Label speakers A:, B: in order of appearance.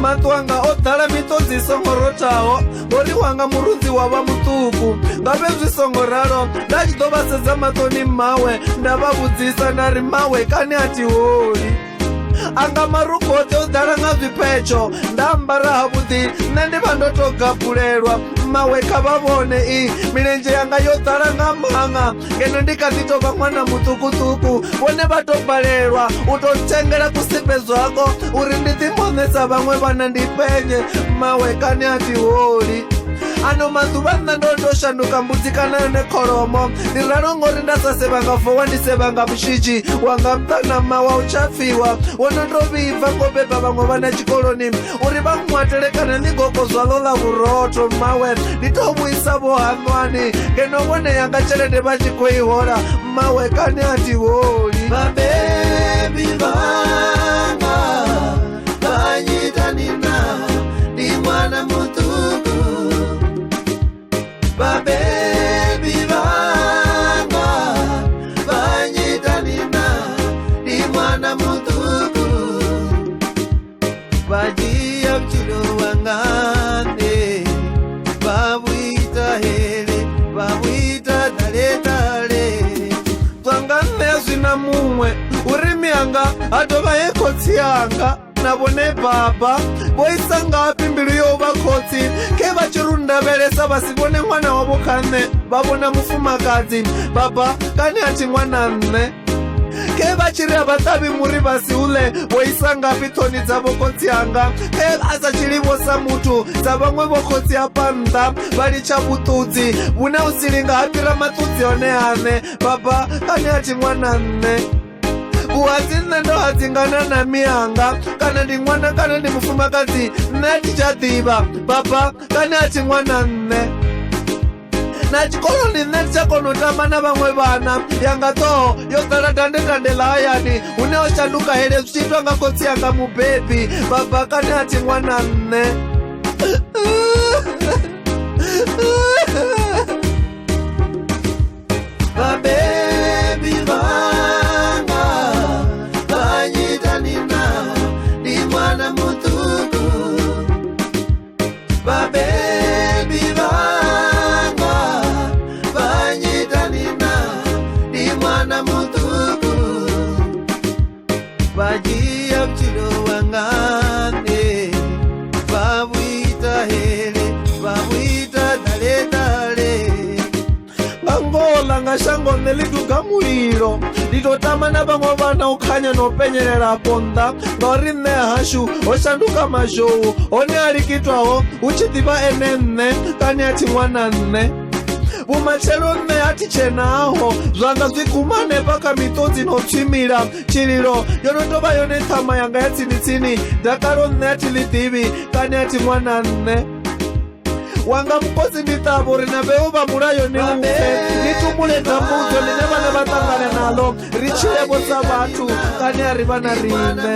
A: maṱo anga o ḓala miṱodzi songo rotaho ngori wanga murunzi wavha muṱuku ngabe zwi songo ralo nda tshi ḓo vha sedza maṱoni mawe nda vha vhudzisa nda ri mawe kani a ti holi anga marukhu oṱhe o ḓala nga zwipetsho nda ambara havhuḓi nṋe ndi vha ndo to gabulelwa mawe kha vha vhone milenzhe yanga yo ḓala nga manga ngeno ndi kha ḓi tou vha ṅwana muṱukuṱuku vhone vha to balelwa u to nthengela kusipe zwako uri ndi ḓimonesa vhaṅwe vhana ndi penye mawe kani a ti holi ano maḓuvha nṋa ndo ndo shanduka mbudzi kana yone kholomo ndi ralo ngori nda sa sevha nga fowa ndi sevha nga mushitshi wanga muṱana mawa u tshapfiwa wono ndo vhibva ngo beba vhaṅwe vhana tshikoloni uri vha ṅwatele kana ḽi goko zwaḽo ḽa vhurotho mawe ndi to vhuisa vho hanwani ngeno vhone yanga tshelede vha tshi khou i hola mawe kani a ti holi vhabebi vhanga vhanyitani na ndi ṅwana muṱuku babebi vanga vanyitani na ndi ṅwana muṱuku vadzhia vhutshilo wanga nṋe vha vhuita hele vha vhuita ḓaleḓale twanga nṋe zwina muṅwe uri mianga ha dovha ye khotsi yanga na vhone baba vho isa ngafhi mbilu yo vha khotsi ke vha tshi rundavhelesa vha si vhone ṅwana wavho kha nṋe vha vhona mufumakadzi baba kani a thi ṅwana nṋe ke vha tshi ri a vha ṱavhi muri vha si ule vho isa ngafhi ṱhoni dzavho khotsi anga ke a sa tshilivho sa muthu dza vhaṅwe vho khotsi hafha nnḓa vha litsha vhuṱudzi vhune u si linga ha fhira maṱudzi one ane baba kani a thi ṅwana nṋe vhuhadzi nṋe ndo hadzingana na mianga kana ndi ṅwana kana ndi mufumakadzi nṋe a thi tsha ḓivha baba kani a thi ṅwana nṋe na tshikoloni nṋe ndi tsha kona u tamba na vhaṅwe vhana yanga ṱoho yo ḓala dandetande ḽa hayani hune o shanduka hele zwi tshi itwa nga khotsi yanga mubebi baba kani a thi ṅwana nṋe vhabebi vhanga vhanyitani na ndi ṅwana muṱuku vhabebi vhanga vhanyitani na ndi ṅwana muṱuku vadzhia vhutshilo wanga nṋe vha vhuita hele vha vhuita ḓaleḓale bangola nga shango nṋe ḽi duga mulilo ndi to tama na vhaṅwe vhana u khanya no penyelelapo nnḓa ngauri nṋe hashu ho shanduka mashou hone a likitwaho hu tshi ḓivha ene nṋe kani a thi ṅwana nṋe vhumatshelo nṋe a thi tshenaho zwanga zwi guma hanefha kha miṱodzi no tswimila tshililo yo no tou vha yone ṱhama yanga ya tsinitsini dakalo nṋe a thi ḽi ḓivhi kani a thi ṅwana nṋe wanga mukosi ndi ṱavha uri na vheo vha mulayoni ufe ni tumule dambudzo ḽine vhana vha ṱangana naḽo ri tshilevho sa vhathu kani a ri vha na riṋe